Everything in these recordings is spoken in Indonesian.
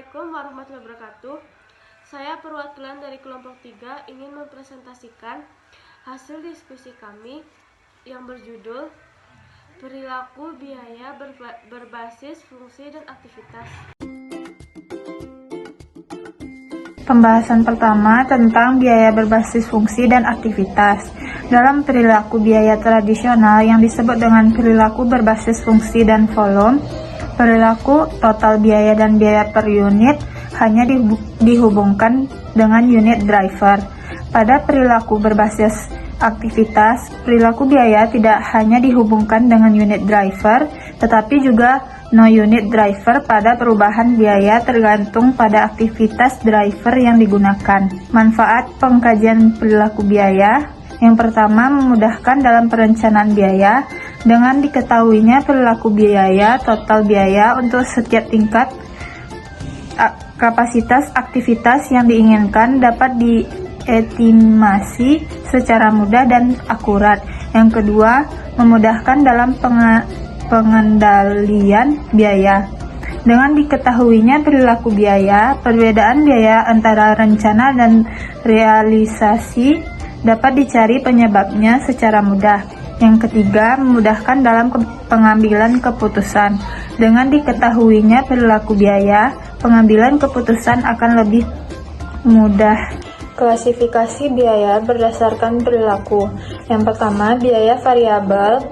Assalamualaikum warahmatullahi wabarakatuh. Saya perwakilan dari kelompok 3 ingin mempresentasikan hasil diskusi kami yang berjudul Perilaku biaya berbasis fungsi dan aktivitas. Pembahasan pertama tentang biaya berbasis fungsi dan aktivitas. Dalam perilaku biaya tradisional yang disebut dengan perilaku berbasis fungsi dan volume, perilaku total biaya dan biaya per unit hanya dihubungkan dengan unit driver. Pada perilaku berbasis aktivitas, perilaku biaya tidak hanya dihubungkan dengan unit driver, tetapi juga no unit driver pada perubahan biaya tergantung pada aktivitas driver yang digunakan. Manfaat pengkajian perilaku biaya. Yang pertama, memudahkan dalam perencanaan biaya. Dengan diketahuinya perilaku biaya, total biaya untuk setiap tingkat kapasitas aktivitas yang diinginkan dapat diestimasi secara mudah dan akurat. Yang kedua, memudahkan dalam pengendalian biaya. Dengan diketahuinya perilaku biaya, perbedaan biaya antara rencana dan realisasi dapat dicari penyebabnya secara mudah. Yang ketiga, memudahkan dalam pengambilan keputusan. Dengan diketahuinya perilaku biaya, pengambilan keputusan akan lebih mudah. Klasifikasi biaya berdasarkan perilaku. Yang pertama, biaya variabel.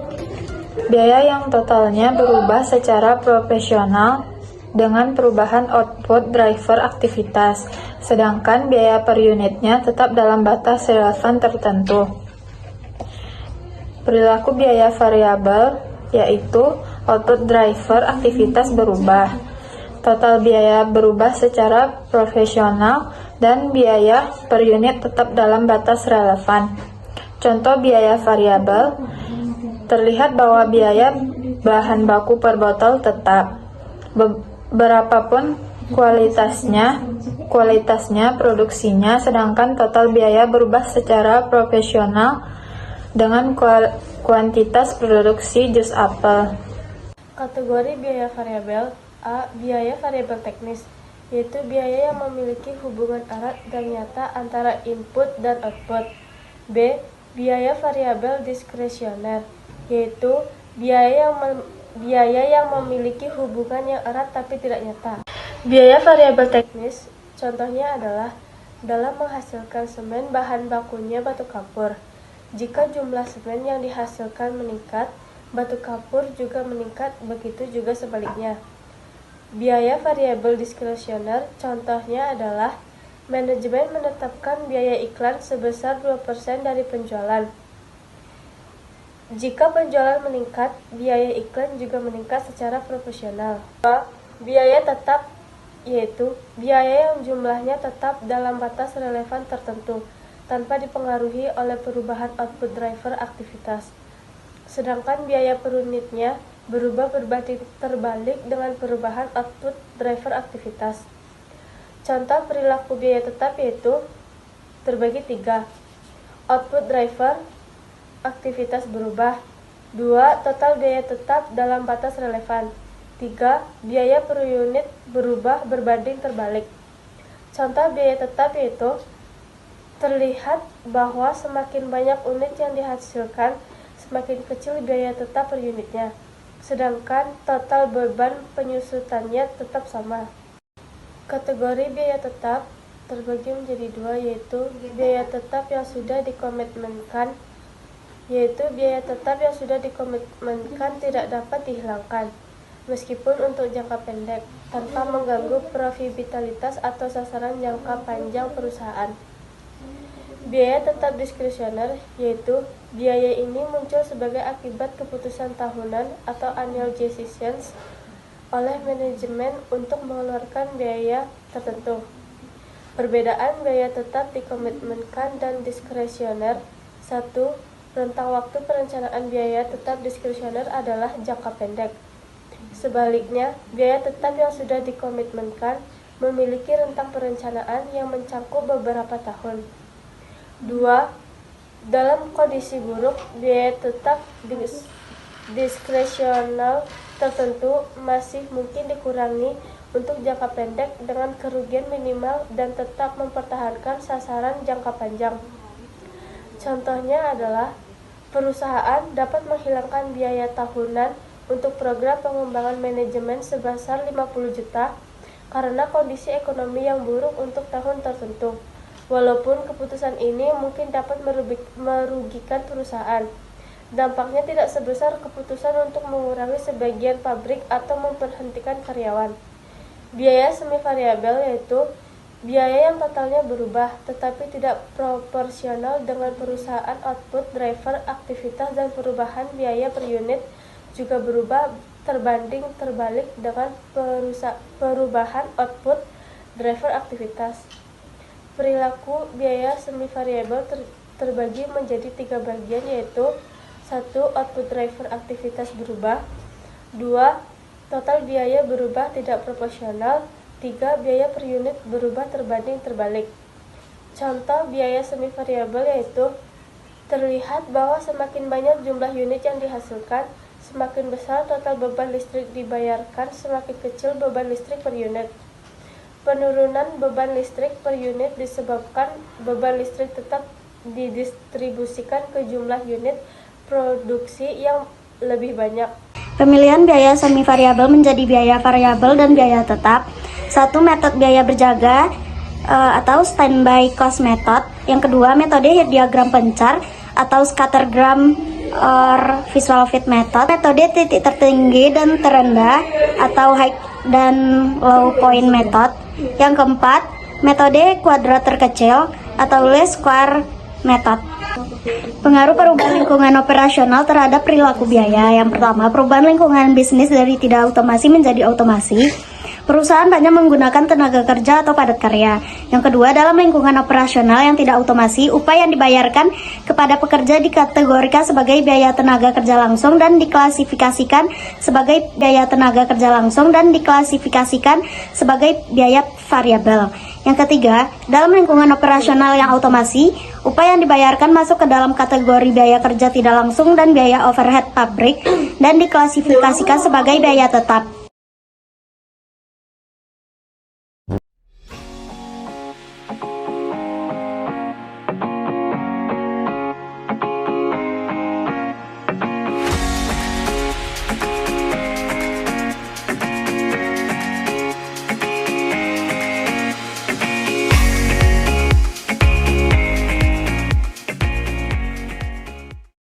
Biaya yang totalnya berubah secara proporsional dengan perubahan output driver aktivitas, sedangkan biaya per unitnya tetap dalam batas relevan tertentu. Perilaku biaya variabel yaitu output driver aktivitas berubah, total biaya berubah secara proporsional, dan biaya per unit tetap dalam batas relevan. Contoh biaya variabel, terlihat bahwa biaya bahan baku per botol tetap, berapapun kualitasnya produksinya, sedangkan total biaya berubah secara proporsional dengan kuantitas produksi jus apel. Kategori biaya variabel. A. Biaya variabel teknis, yaitu biaya yang memiliki hubungan erat dan nyata antara input dan output. B. Biaya variabel diskresioner, yaitu biaya yang memiliki hubungan yang erat tapi tidak nyata. Biaya variabel teknis contohnya adalah dalam menghasilkan semen, bahan bakunya batu kapur. Jika jumlah semen yang dihasilkan meningkat, batu kapur juga meningkat, begitu juga sebaliknya. Biaya variabel diskresioner contohnya adalah manajemen menetapkan biaya iklan sebesar 2% dari penjualan. Jika penjualan meningkat, biaya iklan juga meningkat secara proporsional. Biaya tetap, yaitu biaya yang jumlahnya tetap dalam batas relevan tertentu, tanpa dipengaruhi oleh perubahan output driver aktivitas. Sedangkan biaya per unitnya berubah berbanding terbalik dengan perubahan output driver aktivitas. Contoh perilaku biaya tetap yaitu terbagi 3. Output driver aktivitas berubah. 2. Total biaya tetap dalam batas relevan. 3. Biaya per unit berubah berbanding terbalik. Contoh biaya tetap yaitu terlihat bahwa semakin banyak unit yang dihasilkan, semakin kecil biaya tetap per unitnya, sedangkan total beban penyusutannya tetap sama. Kategori biaya tetap terbagi menjadi 2, yaitu biaya tetap yang sudah dikomitmenkan, tidak dapat dihilangkan, meskipun untuk jangka pendek, tanpa mengganggu profitabilitas atau sasaran jangka panjang perusahaan. Biaya tetap diskresioner, yaitu biaya ini muncul sebagai akibat keputusan tahunan atau annual decisions oleh manajemen untuk mengeluarkan biaya tertentu. Perbedaan biaya tetap dikomitmenkan dan diskresioner. 1. Rentang waktu perencanaan biaya tetap diskresioner adalah jangka pendek. Sebaliknya, biaya tetap yang sudah dikomitmenkan memiliki rentang perencanaan yang mencakup beberapa tahun. 2. Dalam kondisi buruk, biaya tetap diskresional tertentu masih mungkin dikurangi untuk jangka pendek dengan kerugian minimal dan tetap mempertahankan sasaran jangka panjang. Contohnya adalah perusahaan dapat menghilangkan biaya tahunan untuk program pengembangan manajemen sebesar 50 juta karena kondisi ekonomi yang buruk untuk tahun tertentu. Walaupun keputusan ini mungkin dapat merugikan perusahaan, dampaknya tidak sebesar keputusan untuk mengurangi sebagian pabrik atau memberhentikan karyawan. Biaya semi variabel yaitu biaya yang totalnya berubah tetapi tidak proporsional dengan perusahaan output driver aktivitas, dan perubahan biaya per unit juga berubah terbanding terbalik dengan perubahan output driver aktivitas. Perilaku biaya semi variabel terbagi menjadi 3 bagian, yaitu 1. Output driver aktivitas berubah. 2. Total biaya berubah tidak proporsional. 3. Biaya per unit berubah terbanding terbalik. Contoh biaya semi variabel yaitu terlihat bahwa semakin banyak jumlah unit yang dihasilkan, semakin besar total beban listrik dibayarkan, semakin kecil beban listrik per unit. Penurunan beban listrik per unit disebabkan beban listrik tetap didistribusikan ke jumlah unit produksi yang lebih banyak. Pemilihan biaya semi variabel menjadi biaya variabel dan biaya tetap. 1. Metode biaya berjaga atau standby cost method. Yang kedua, metode diagram pencar atau scattergram or visual fit method. Metode titik tertinggi dan terendah atau high dan low point method. Yang keempat, metode kuadrat terkecil atau least square method. Pengaruh perubahan lingkungan operasional terhadap perilaku biaya. Yang pertama, perubahan lingkungan bisnis dari tidak otomasi menjadi otomasi. Perusahaan banyak menggunakan tenaga kerja atau padat karya. Yang kedua, dalam lingkungan operasional yang tidak otomasi, upah yang dibayarkan kepada pekerja dikategorikan sebagai biaya tenaga kerja langsung dan diklasifikasikan sebagai biaya tenaga kerja langsung dan diklasifikasikan sebagai biaya variabel. Yang ketiga, dalam lingkungan operasional yang otomasi, upah yang dibayarkan masuk ke dalam kategori biaya kerja tidak langsung dan biaya overhead pabrik dan diklasifikasikan sebagai biaya tetap.